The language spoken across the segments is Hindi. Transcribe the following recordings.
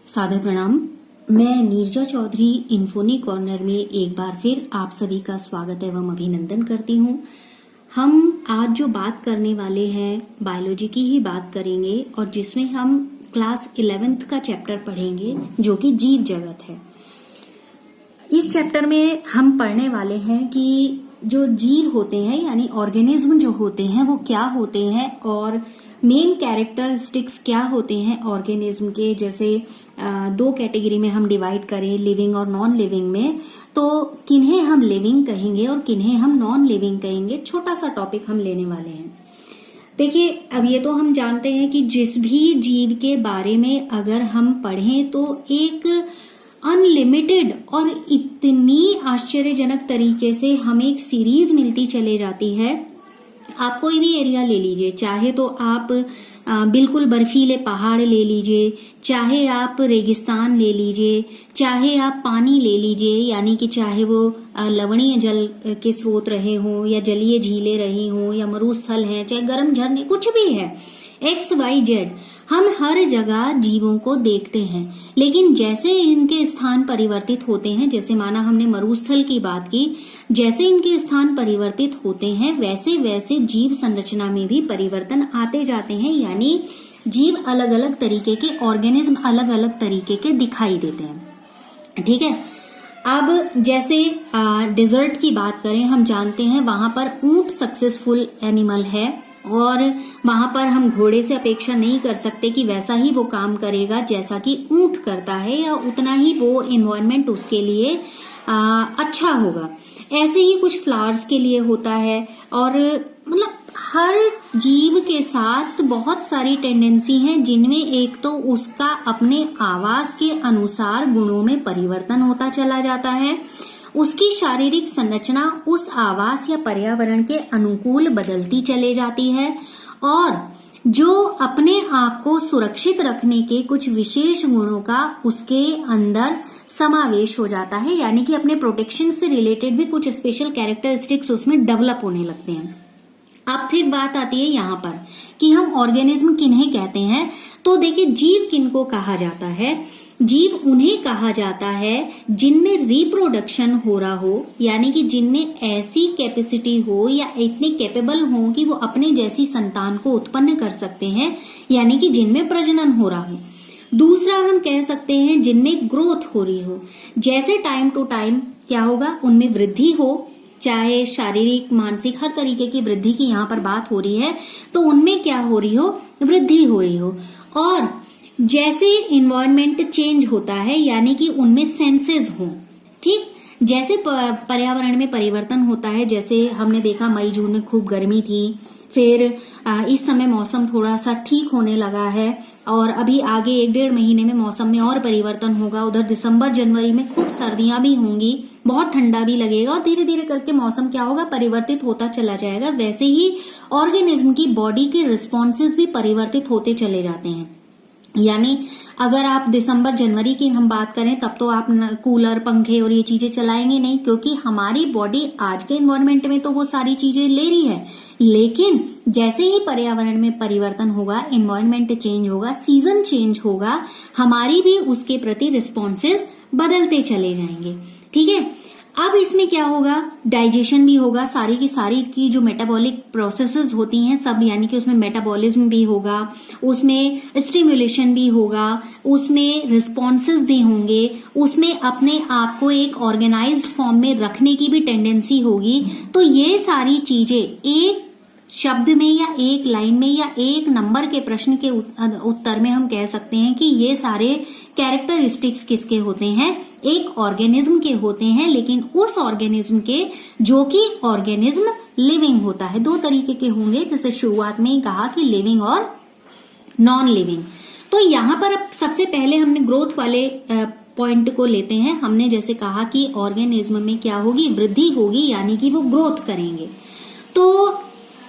सादर प्रणाम। मैं नीरजा चौधरी इन्फोनी कॉर्नर में एक बार फिर आप सभी का स्वागत एवं अभिनंदन करती हूँ। हम आज जो बात करने वाले हैं बायोलॉजी की ही बात करेंगे और जिसमें हम क्लास 11th का चैप्टर पढ़ेंगे जो कि जीव जगत है। इस चैप्टर में हम पढ़ने वाले हैं कि जो जीव होते हैं यानी ऑर्गेनिज्म जो होते हैं वो क्या होते हैं और मेन कैरेक्टरिस्टिक्स क्या होते हैं ऑर्गेनिज्म के। जैसे दो कैटेगरी में हम डिवाइड करें, लिविंग और नॉन लिविंग में, तो किन्हें हम लिविंग कहेंगे और किन्हें हम नॉन लिविंग कहेंगे, छोटा सा टॉपिक हम लेने वाले हैं। देखिए, अब ये तो हम जानते हैं कि जिस भी जीव के बारे में अगर हम पढ़ें तो एक अनलिमिटेड और इतनी आश्चर्यजनक तरीके से हमें एक सीरीज मिलती चले जाती है। आप कोई भी एरिया ले लीजिए, चाहे तो आप बिल्कुल बर्फीले पहाड़ ले लीजिए, चाहे आप रेगिस्तान ले लीजिए, चाहे आप पानी ले लीजिए, यानी कि चाहे वो लवणीय जल के स्रोत रहे हों या जलीय झीलें रही हों या मरुस्थल है, चाहे गर्म झरने, कुछ भी है, XYZ, हम हर जगह जीवों को देखते हैं। लेकिन जैसे इनके स्थान परिवर्तित होते हैं, जैसे माना हमने मरुस्थल की बात की, जैसे इनके स्थान परिवर्तित होते हैं वैसे वैसे जीव संरचना में भी परिवर्तन आते जाते हैं। यानी जीव अलग अलग तरीके के, ऑर्गेनिज्म अलग अलग तरीके के दिखाई देते हैं। ठीक है। अब जैसे डेजर्ट की बात करें, हम जानते हैं वहां पर ऊंट सक्सेसफुल एनिमल है और वहां पर हम घोड़े से अपेक्षा नहीं कर सकते कि वैसा ही वो काम करेगा जैसा कि ऊंट करता है या उतना ही वो एनवायरनमेंट उसके लिए अच्छा होगा। ऐसे ही कुछ फ्लावर्स के लिए होता है और मतलब हर जीव के साथ बहुत सारी टेंडेंसी हैं जिनमें एक तो उसका अपने आवास के अनुसार गुणों में परिवर्तन होता चला जाता है, उसकी शारीरिक संरचना उस आवास या पर्यावरण के अनुकूल बदलती चले जाती है और जो अपने आप को सुरक्षित रखने के कुछ विशेष गुणों का उसके अंदर समावेश हो जाता है। यानी कि अपने प्रोटेक्शन से रिलेटेड भी कुछ स्पेशल कैरेक्टरिस्टिक्स उसमें डेवलप होने लगते हैं। अब फिर बात आती है यहाँ पर कि हम ऑर्गेनिज्म किन्हें कहते हैं। तो देखिए, जीव किनको कहा जाता है? जीव उन्हें कहा जाता है जिनमें रिप्रोडक्शन हो रहा हो, यानी कि जिनमें ऐसी कैपेसिटी हो या इतने कैपेबल हो कि वो अपने जैसी संतान को उत्पन्न कर सकते हैं, यानी कि जिनमें प्रजनन हो रहा हो। दूसरा हम कह सकते हैं जिनमें ग्रोथ हो रही हो, जैसे टाइम टू टाइम क्या होगा, उनमें वृद्धि हो, चाहे शारीरिक मानसिक हर तरीके की वृद्धि की यहाँ पर बात हो रही है, तो उनमें क्या हो रही हो, वृद्धि हो रही हो। और जैसे इन्वायरमेंट चेंज होता है, यानी कि उनमें सेंसेस हो, ठीक, जैसे पर्यावरण में परिवर्तन होता है, जैसे हमने देखा मई जून में खूब गर्मी थी, फिर इस समय मौसम थोड़ा सा ठीक होने लगा है और अभी आगे 1-1.5 महीने में मौसम में और परिवर्तन होगा। उधर दिसंबर जनवरी में खूब सर्दियां भी होंगी, बहुत ठंडा भी लगेगा और धीरे धीरे करके मौसम क्या होगा, परिवर्तित होता चला जाएगा। वैसे ही ऑर्गेनिज्म की बॉडी के रिस्पॉन्सेज भी परिवर्तित होते चले जाते हैं। यानी अगर आप दिसंबर जनवरी की हम बात करें तब तो आप कूलर पंखे और ये चीजें चलाएंगे नहीं, क्योंकि हमारी बॉडी आज के एनवायरनमेंट में तो वो सारी चीजें ले रही है। लेकिन जैसे ही पर्यावरण में परिवर्तन होगा, एनवायरनमेंट चेंज होगा, सीजन चेंज होगा, हमारी भी उसके प्रति रिस्पॉन्सेज बदलते चले जाएंगे। ठीक है। अब इसमें क्या होगा, डाइजेशन भी होगा, सारी की सारी की जो मेटाबॉलिक प्रोसेसेस होती हैं सब, यानी कि उसमें मेटाबॉलिज्म भी होगा, उसमें स्टिमुलेशन भी होगा, उसमें रिस्पॉन्सेस भी होंगे, उसमें अपने आप को एक ऑर्गेनाइज्ड फॉर्म में रखने की भी टेंडेंसी होगी। तो ये सारी चीजें एक शब्द में या एक लाइन में या एक नंबर के प्रश्न के उत्तर में हम कह सकते हैं कि ये सारे कैरेक्टरिस्टिक्स किसके होते हैं, एक ऑर्गेनिज्म के होते हैं। लेकिन उस ऑर्गेनिज्म के जो कि ऑर्गेनिज्म लिविंग होता है, दो तरीके के होंगे, जैसे शुरुआत में ही कहा कि लिविंग और नॉन लिविंग। तो यहाँ पर अब सबसे पहले हमने ग्रोथ वाले पॉइंट को लेते हैं। हमने जैसे कहा कि ऑर्गेनिज्म में क्या होगी, वृद्धि होगी, यानी कि वो ग्रोथ करेंगे। तो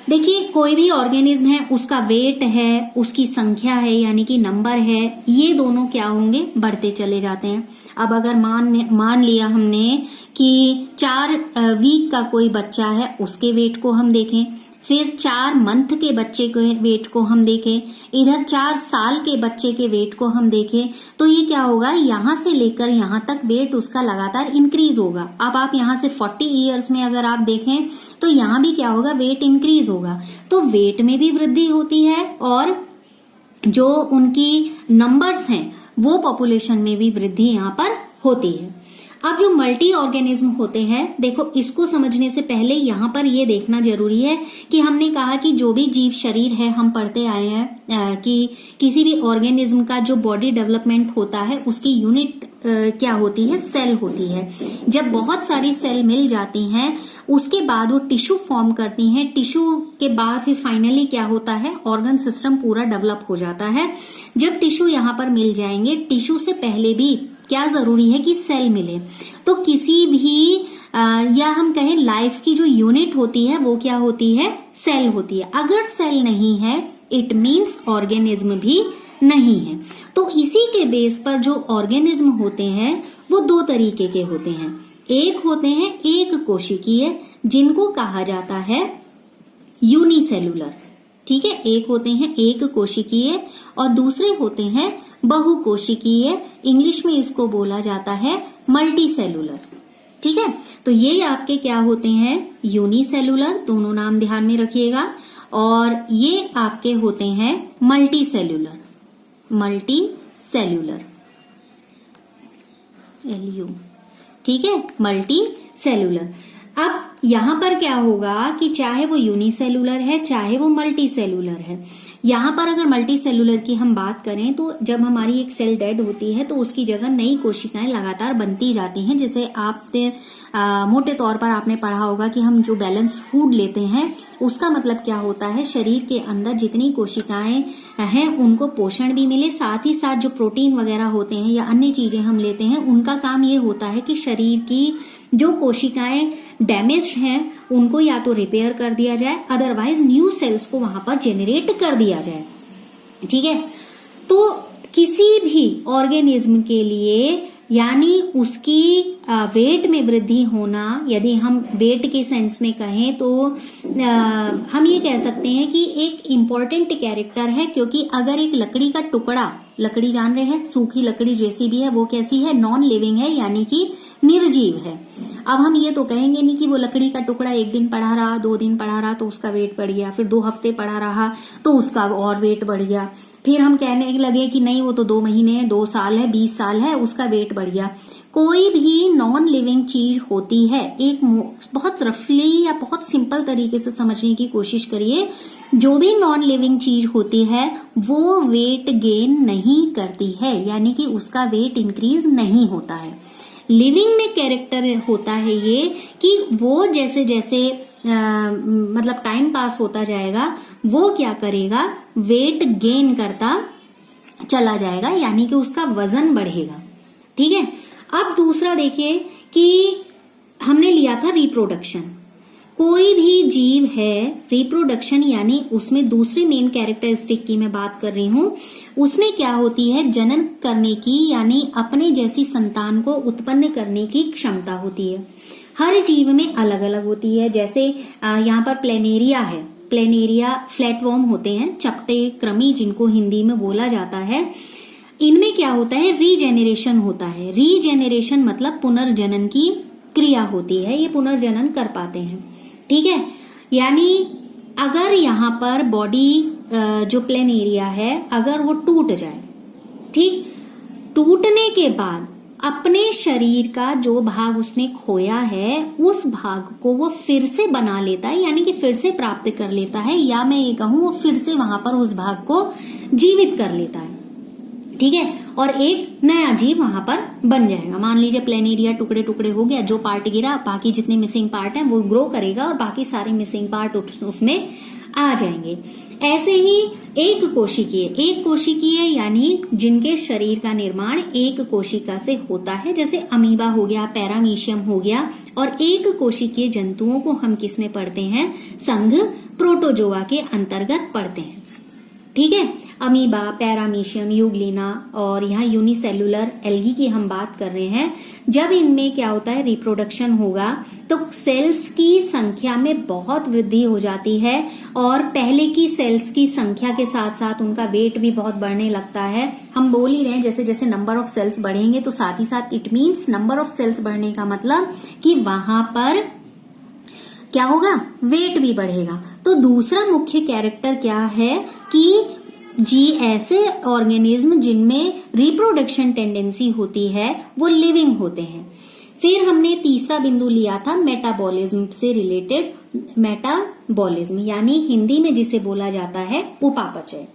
देखिए, कोई भी ऑर्गेनिज्म है, उसका वेट है, उसकी संख्या है, यानी कि नंबर है, ये दोनों क्या होंगे, बढ़ते चले जाते हैं। अब अगर मान लिया हमने कि 4 वीक का कोई बच्चा है, उसके वेट को हम देखें, फिर 4 मंथ के बच्चे के वेट को हम देखें, इधर 4 साल के बच्चे के वेट को हम देखें, तो ये क्या होगा, यहां से लेकर यहां तक वेट उसका लगातार इंक्रीज होगा। अब आप यहां से 40 ईयर्स में अगर आप देखें तो यहां भी क्या होगा, वेट इंक्रीज होगा। तो वेट में भी वृद्धि होती है और जो उनकी नंबर्स हैं वो पॉपुलेशन में भी वृद्धि यहाँ पर होती है। अब जो मल्टी ऑर्गेनिज्म होते हैं, देखो इसको समझने से पहले यहाँ पर ये देखना जरूरी है कि हमने कहा कि जो भी जीव शरीर है, हम पढ़ते आए हैं कि किसी भी ऑर्गेनिज्म का जो बॉडी डेवलपमेंट होता है उसकी यूनिट क्या होती है, सेल होती है। जब बहुत सारी सेल मिल जाती हैं उसके बाद वो टिश्यू फॉर्म करती हैं, टिश्यू के बाद फिर फाइनली क्या होता है, ऑर्गन सिस्टम पूरा डेवलप हो जाता है। जब टिश्यू यहाँ पर मिल जाएंगे, टिश्यू से पहले भी क्या जरूरी है कि सेल मिले। तो किसी भी या हम कहें लाइफ की जो यूनिट होती है वो क्या होती है, सेल होती है। अगर सेल नहीं है इट मीन्स ऑर्गेनिज्म भी नहीं है। तो इसी के बेस पर जो ऑर्गेनिज्म होते हैं वो 2 तरीके के होते हैं। एक होते हैं एक कोशिकीय, जिनको कहा जाता है यूनिसेलुलर, ठीक है। एक होते हैं एक कोशिकीय और दूसरे होते हैं बहुकोशिकीय, इंग्लिश में इसको बोला जाता है मल्टीसेलुलर, ठीक है। तो ये आपके क्या होते हैं, यूनिसेलुलर, दोनों नाम ध्यान में रखिएगा। और ये आपके होते हैं मल्टीसेलुलर, मल्टीसेलुलर LU, ठीक है, मल्टीसेलुलर। अब यहां पर क्या होगा कि चाहे वो यूनिसेलुलर है चाहे वो मल्टीसेलुलर है, यहां पर अगर मल्टीसेलुलर की हम बात करें तो जब हमारी एक सेल डेड होती है तो उसकी जगह नई कोशिकाएं लगातार बनती जाती हैं। जैसे आपने मोटे तौर पर आपने पढ़ा होगा कि हम जो बैलेंस्ड फूड लेते हैं उसका मतलब क्या होता है, शरीर के अंदर जितनी कोशिकाएं हैं उनको पोषण भी मिले, साथ ही साथ जो प्रोटीन वगैरह होते हैं या अन्य चीजें हम लेते हैं उनका काम ये होता है कि शरीर की जो कोशिकाएं डैमेज हैं उनको या तो रिपेयर कर दिया जाए, अदरवाइज न्यू सेल्स को वहां पर जेनरेट कर दिया जाए, ठीक है। तो किसी भी ऑर्गेनिज्म के लिए यानी उसकी वेट में वृद्धि होना, यदि हम वेट के सेंस में कहें तो हम ये कह सकते हैं कि एक इम्पॉर्टेंट कैरेक्टर है, क्योंकि अगर एक लकड़ी का टुकड़ा, लकड़ी जान रहे हैं, सूखी लकड़ी जैसी भी है, वो कैसी है, नॉन लिविंग है, यानी कि निर्जीव है। अब हम ये तो कहेंगे नहीं कि वो लकड़ी का टुकड़ा 1 दिन पड़ा रहा, 2 दिन पड़ा रहा तो उसका वेट बढ़ गया, फिर 2 हफ्ते पड़ा रहा तो उसका और वेट बढ़ गया, फिर हम कहने लगे कि नहीं वो तो 2 महीने है, 2 साल है, 20 साल है, उसका वेट बढ़ गया। कोई भी नॉन लिविंग चीज होती है, एक बहुत रफली या बहुत सिंपल तरीके से समझने की कोशिश करिए, जो भी नॉन लिविंग चीज होती है वो वेट गेन नहीं करती है, यानी कि उसका वेट इंक्रीज नहीं होता है। लिविंग में कैरेक्टर होता है ये कि वो जैसे जैसे मतलब टाइम पास होता जाएगा वो क्या करेगा, वेट गेन करता चला जाएगा, यानी कि उसका वजन बढ़ेगा, ठीक है। अब दूसरा देखिए कि हमने लिया था रिप्रोडक्शन। कोई भी जीव है, रिप्रोडक्शन यानी उसमें दूसरे मेन कैरेक्टरिस्टिक की मैं बात कर रही हूं, उसमें क्या होती है, जनन करने की यानी अपने जैसी संतान को उत्पन्न करने की क्षमता होती है। हर जीव में अलग अलग होती है। जैसे यहाँ पर प्लेनेरिया है, प्लेनेरिया फ्लैटवर्म होते हैं, चपटे कृमि जिनको हिंदी में बोला जाता है। इनमें क्या होता है, रीजेनरेशन होता है। रीजेनरेशन मतलब पुनर्जनन की क्रिया होती है, ये पुनर्जनन कर पाते हैं, ठीक है। यानी अगर यहाँ पर बॉडी जो प्लेनेरिया है अगर वो टूट जाए, ठीक, टूटने के बाद अपने शरीर का जो भाग उसने खोया है उस भाग को वो फिर से बना लेता है, यानी कि फिर से प्राप्त कर लेता है, या मैं ये कहूं वो फिर से वहां पर उस भाग को जीवित कर लेता है, ठीक है, और एक नया जीव वहां पर बन जाएगा। मान लीजिए प्लेनेरिया टुकड़े टुकड़े हो गया, जो पार्ट गिरा बाकी जितने मिसिंग पार्ट हैं वो ग्रो करेगा और बाकी सारे मिसिंग पार्ट उसमें आ जाएंगे। ऐसे ही एक कोशिकीय यानी जिनके शरीर का निर्माण एक कोशिका से होता है, जैसे अमीबा हो गया, पैरामीशियम हो गया। और एक कोशिकीय जंतुओं को हम किस में पढ़ते हैं, संघ प्रोटोजोआ के अंतर्गत पढ़ते हैं, ठीक है। अमीबा, पैरामीशियम, यूग्लिना और यहाँ यूनिसेलुलर एल्गी की हम बात कर रहे हैं। जब इनमें क्या होता है, रिप्रोडक्शन होगा तो सेल्स की संख्या में बहुत वृद्धि हो जाती है और पहले की सेल्स की संख्या के साथ साथ उनका वेट भी बहुत बढ़ने लगता है। हम बोल ही रहे हैं जैसे जैसे नंबर ऑफ सेल्स बढ़ेंगे तो साथ ही साथ it means number of sales बढ़ने का मतलब कि वहां पर क्या होगा, वेट भी बढ़ेगा। तो दूसरा मुख्य कैरेक्टर क्या है कि ऐसे ऑर्गेनिज्म जिनमें रिप्रोडक्शन टेंडेंसी होती है वो लिविंग होते हैं। फिर हमने तीसरा बिंदु लिया था मेटाबॉलिज्म से रिलेटेड, मेटाबॉलिज्म यानी हिंदी में जिसे बोला जाता है उपापचय।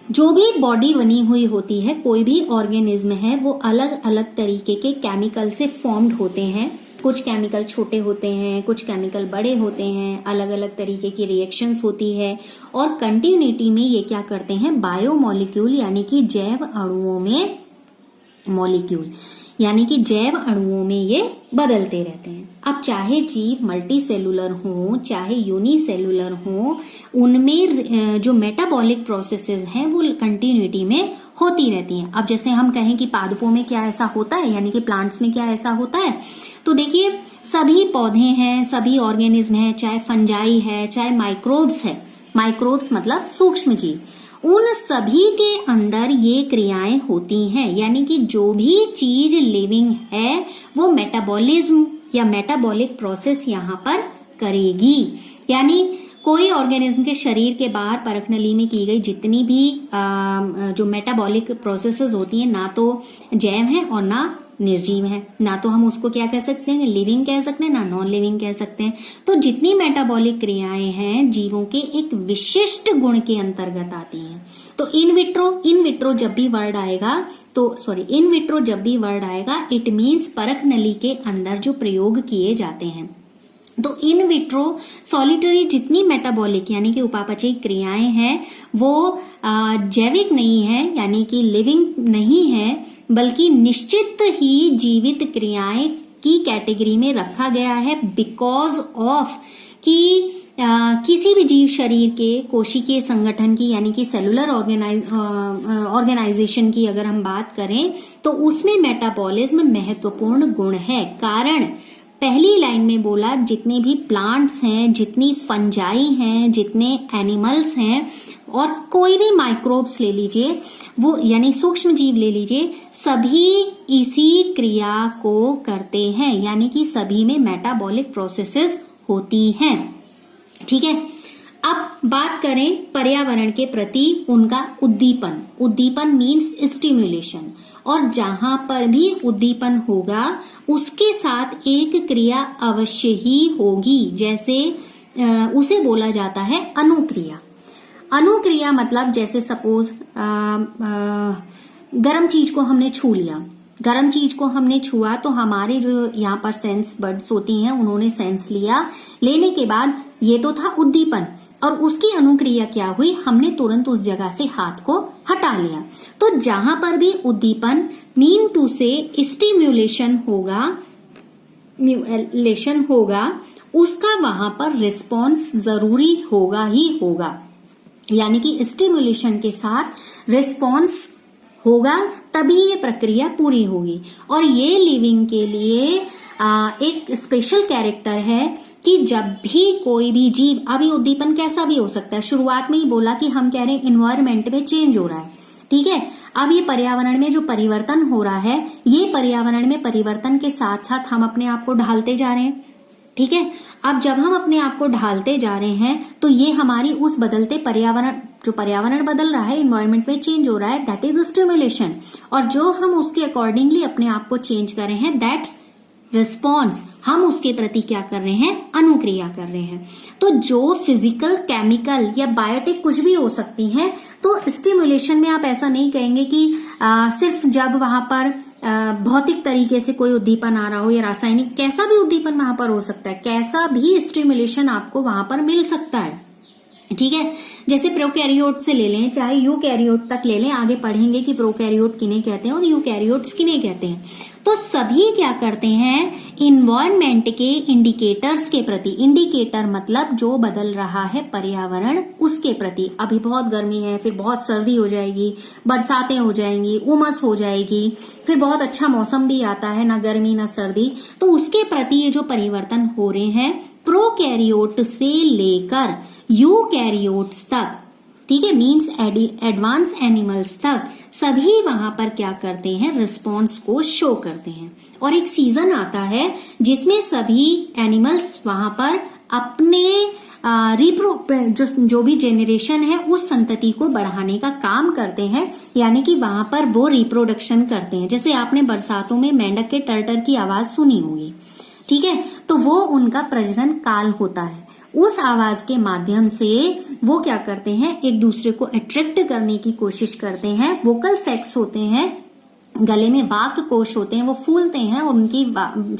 जो भी बॉडी बनी हुई होती है, कोई भी ऑर्गेनिज्म है, वो अलग अलग तरीके के केमिकल से फॉर्म्ड होते हैं। कुछ केमिकल छोटे होते हैं, कुछ केमिकल बड़े होते हैं, अलग अलग तरीके की रिएक्शंस होती है और कंटिन्यूटी में ये क्या करते हैं, बायोमोलिक्यूल यानी कि जैव अणुओं में, मॉलिक्यूल यानी कि जैव अणुओं में ये बदलते रहते हैं। अब चाहे जीव मल्टी सेलुलर हो चाहे यूनिसेलुलर हो, उनमें जो मेटाबॉलिक प्रोसेसेस हैं वो कंटिन्यूटी में होती रहती हैं। अब जैसे हम कहें कि पादपों में क्या ऐसा होता है, यानी कि प्लांट्स में क्या ऐसा होता है, तो देखिए सभी पौधे हैं, सभी ऑर्गेनिज्म हैं, चाहे फंजाई है चाहे माइक्रोब्स है, माइक्रोब्स मतलब सूक्ष्म जीव, उन सभी के अंदर ये क्रियाएं होती हैं। यानी कि जो भी चीज लिविंग है वो मेटाबॉलिज्म या मेटाबॉलिक प्रोसेस यहाँ पर करेगी। यानी कोई ऑर्गेनिज्म के शरीर के बाहर परखनली में की गई जितनी भी जो मेटाबॉलिक प्रोसेसेस होती हैं, ना तो जैव है और ना निर्जीव है, ना तो हम उसको क्या कह सकते हैं, लिविंग कह सकते हैं, ना नॉन लिविंग कह सकते हैं। तो जितनी मेटाबॉलिक क्रियाएं हैं जीवों के एक विशिष्ट गुण के अंतर्गत आती हैं। तो इन विट्रो जब भी वर्ड आएगा इन विट्रो जब भी वर्ड आएगा इट मीन्स परख नली के अंदर जो प्रयोग किए जाते हैं। तो इन विट्रो सॉलिटरी जितनी मेटाबॉलिक यानी कि उपापचयी क्रियाएं हैं वो जैविक नहीं है, यानी कि लिविंग नहीं है, बल्कि निश्चित ही जीवित क्रियाएं की कैटेगरी में रखा गया है बिकॉज ऑफ कि किसी भी जीव शरीर के कोशिकीय संगठन की यानी कि सेलुलर ऑर्गेनाइजेशन की अगर हम बात करें तो उसमें मेटाबॉलिज्म महत्वपूर्ण गुण है। कारण पहली लाइन में बोला जितने भी प्लांट्स हैं, जितनी फंजाई हैं, जितने एनिमल्स हैं और कोई भी माइक्रोब्स ले लीजिए, वो यानी सूक्ष्म जीव ले लीजिए, सभी इसी क्रिया को करते हैं। यानी कि सभी में मेटाबॉलिक प्रोसेसेस होती हैं। ठीक है, अब बात करें पर्यावरण के प्रति उनका उद्दीपन। उद्दीपन मीन्स स्टिम्युलेशन, और जहां पर भी उद्दीपन होगा उसके साथ एक क्रिया अवश्य ही होगी, जैसे उसे बोला जाता है अनुक्रिया। अनुक्रिया मतलब जैसे सपोज गर्म चीज को हमने छू लिया, गर्म चीज को हमने छुआ तो हमारे जो यहाँ पर सेंस बर्ड्स होती हैं उन्होंने सेंस लिया, लेने के बाद ये तो था उद्दीपन और उसकी अनुक्रिया क्या हुई, हमने तुरंत उस जगह से हाथ को हटा लिया। तो जहां पर भी उद्दीपन मीन टू से स्टिम्युलेशन होगा उसका वहां पर रिस्पॉन्स जरूरी होगा ही होगा। यानी कि स्टिम्युलेशन के साथ रिस्पॉन्स होगा तभी ये प्रक्रिया पूरी होगी। और ये लिविंग के लिए एक स्पेशल कैरेक्टर है कि जब भी कोई भी जीव, अभी उद्दीपन कैसा भी हो सकता है, शुरुआत में ही बोला कि हम कह रहे हैं इन्वायरमेंट में चेंज हो रहा है, ठीक है। अब ये पर्यावरण में जो परिवर्तन हो रहा है, ये पर्यावरण में परिवर्तन के साथ साथ हम अपने आप को ढालते जा रहे हैं, ठीक है। अब जब हम अपने आप को ढालते जा रहे हैं तो ये हमारी उस बदलते पर्यावरण, जो पर्यावरण बदल रहा है, इन्वायरमेंट में चेंज हो रहा है, दैट इज स्टिम्युलेशन। और जो हम उसके अकॉर्डिंगली अपने आप को चेंज कर रहे हैं, दैट्स रिस्पॉन्स। हम उसके प्रति क्या कर रहे हैं, अनुक्रिया कर रहे हैं। तो जो फिजिकल, केमिकल या बायोटिक कुछ भी हो सकती हैं, तो स्टिम्युलेशन में आप ऐसा नहीं कहेंगे कि सिर्फ जब वहां पर भौतिक तरीके से कोई उद्दीपन आ रहा हो या रासायनिक, कैसा भी उद्दीपन वहां पर हो सकता है, कैसा भी स्टिम्युलेशन आपको वहां पर मिल सकता है, ठीक है। जैसे प्रोकैरियोट से ले लें, चाहे यूकैरियोट तक ले लें, आगे पढ़ेंगे कि प्रोकैरियोट किन्हें कहते हैं और यूकैरियोट्स किन्हें कहते हैं। तो सभी क्या करते हैं, इन्वायरमेंट के इंडिकेटर्स के प्रति, इंडिकेटर मतलब जो बदल रहा है पर्यावरण, उसके प्रति, अभी बहुत गर्मी है, फिर बहुत सर्दी हो जाएगी, बरसातें हो जाएंगी, उमस हो जाएगी, फिर बहुत अच्छा मौसम भी आता है, ना गर्मी ना सर्दी, तो उसके प्रति ये जो परिवर्तन हो रहे हैं प्रोकैरियोट से लेकर यूकैरियोट्स तक, ठीक है, मीन्स एडवांस एनिमल्स तक, सभी वहां पर क्या करते हैं, रिस्पॉन्स को शो करते हैं। और एक सीजन आता है जिसमें सभी एनिमल्स वहां पर अपने जो भी जेनरेशन है उस संतति को बढ़ाने का काम करते हैं, यानी कि वहां पर वो रिप्रोडक्शन करते हैं। जैसे आपने बरसातों में मेंढक के टर्टर की आवाज सुनी होगी, ठीक है, तो वो उनका प्रजनन काल होता है। उस आवाज के माध्यम से वो क्या करते हैं, एक दूसरे को अट्रैक्ट करने की कोशिश करते हैं। वोकल सेक्स होते हैं, गले में वाक कोश होते हैं, वो फूलते हैं और उनकी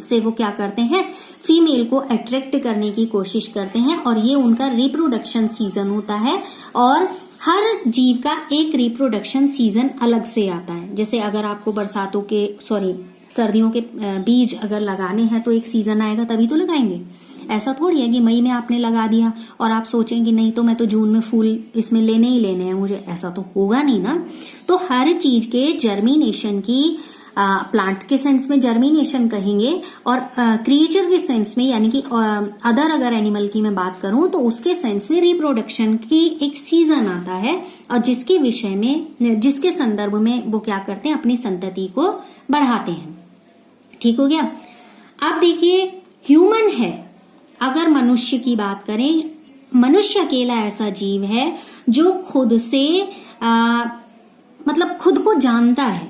से वो क्या करते हैं, फीमेल को अट्रैक्ट करने की कोशिश करते हैं, और ये उनका रिप्रोडक्शन सीजन होता है। और हर जीव का एक रिप्रोडक्शन सीजन अलग से आता है। जैसे अगर आपको सर्दियों के बीज अगर लगाने हैं तो एक सीजन आएगा तभी तो लगाएंगे। ऐसा थोड़ी है कि मई में आपने लगा दिया और आप सोचेंगे नहीं तो मैं तो जून में फूल इसमें लेने ही लेने हैं मुझे, ऐसा तो होगा नहीं ना। तो हर चीज के जर्मिनेशन की, प्लांट के सेंस में जर्मिनेशन कहेंगे, और क्रिएचर के सेंस में यानी कि अदर अगर एनिमल की मैं बात करूं तो उसके सेंस में रिप्रोडक्शन की एक सीजन आता है, और जिसके विषय में, जिसके संदर्भ में वो क्या करते हैं, अपनी संतति को बढ़ाते हैं। ठीक हो गया। अब देखिए ह्यूमन है, अगर मनुष्य की बात करें, मनुष्य अकेला ऐसा जीव है जो खुद से मतलब खुद को जानता है।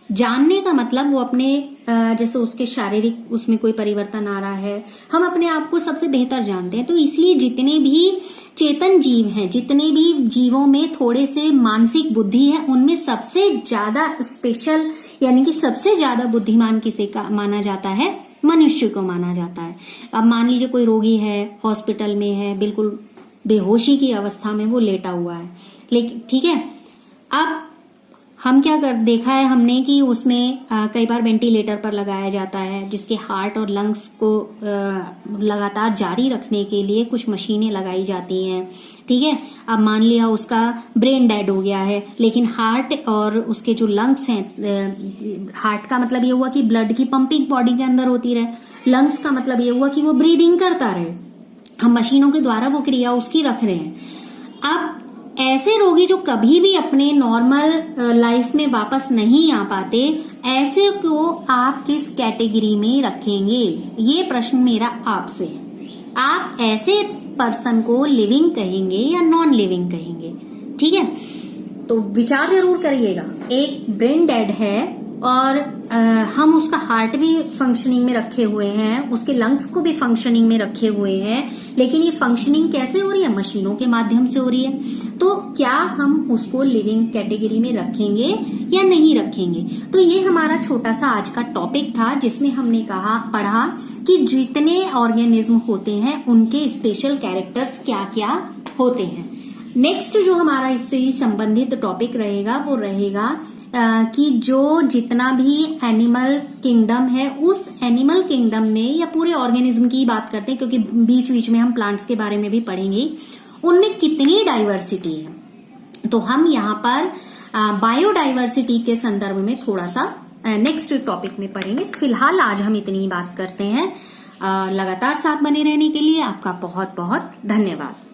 जानने का मतलब वो अपने जैसे उसके शारीरिक उसमें कोई परिवर्तन आ रहा है, हम अपने आप को सबसे बेहतर जानते हैं। तो इसलिए जितने भी चेतन जीव हैं, जितने भी जीवों में थोड़े से मानसिक बुद्धि है, उनमें सबसे ज्यादा स्पेशल यानी कि सबसे ज्यादा बुद्धिमान किसे का माना जाता है, मनुष्य को माना जाता है। अब मान लीजिए कोई रोगी है, हॉस्पिटल में है, बिल्कुल बेहोशी की अवस्था में वो लेटा हुआ है, लेकिन ठीक है, अब हम क्या देखा है हमने कि उसमें कई बार वेंटिलेटर पर लगाया जाता है, जिसके हार्ट और लंग्स को लगातार जारी रखने के लिए कुछ मशीनें लगाई जाती हैं। ठीक है, अब मान लिया उसका ब्रेन डेड हो गया है, लेकिन हार्ट और उसके जो लंग्स हैं, हार्ट का मतलब ये हुआ कि ब्लड की पंपिंग बॉडी के अंदर होती रहे, लंग्स का मतलब ये हुआ कि वो ब्रीदिंग करता रहे। हम मशीनों के द्वारा वो क्रिया उसकी रख रहे हैं। अब ऐसे रोगी जो कभी भी अपने नॉर्मल लाइफ में वापस नहीं आ पाते, ऐसे को आप किस कैटेगरी में रखेंगे, ये प्रश्न मेरा आपसे है। आप ऐसे पर्सन को लिविंग कहेंगे या नॉन लिविंग कहेंगे? ठीक है, तो विचार जरूर करिएगा। एक ब्रेन डेड है और हम उसका हार्ट भी फंक्शनिंग में रखे हुए हैं, उसके लंग्स को भी फंक्शनिंग में रखे हुए हैं, लेकिन ये फंक्शनिंग कैसे हो रही है? मशीनों के माध्यम से हो रही है। तो क्या हम उसको लिविंग कैटेगरी में रखेंगे या नहीं रखेंगे? तो ये हमारा छोटा सा आज का टॉपिक था, जिसमें हमने पढ़ा कि जितने ऑर्गेनिज्म होते हैं उनके स्पेशल कैरेक्टर्स क्या क्या होते हैं। नेक्स्ट जो हमारा इससे संबंधित टॉपिक रहेगा वो रहेगा कि जो जितना भी एनिमल किंगडम है, उस एनिमल किंगडम में या पूरे ऑर्गेनिज्म की बात करते हैं, क्योंकि बीच बीच में हम प्लांट्स के बारे में भी पढ़ेंगे, उनमें कितनी डाइवर्सिटी है। तो हम यहाँ पर बायोडाइवर्सिटी के संदर्भ में थोड़ा सा नेक्स्ट टॉपिक में पढ़ेंगे। फिलहाल आज हम इतनी बात करते हैं। लगातार साथ बने रहने के लिए आपका बहुत बहुत धन्यवाद।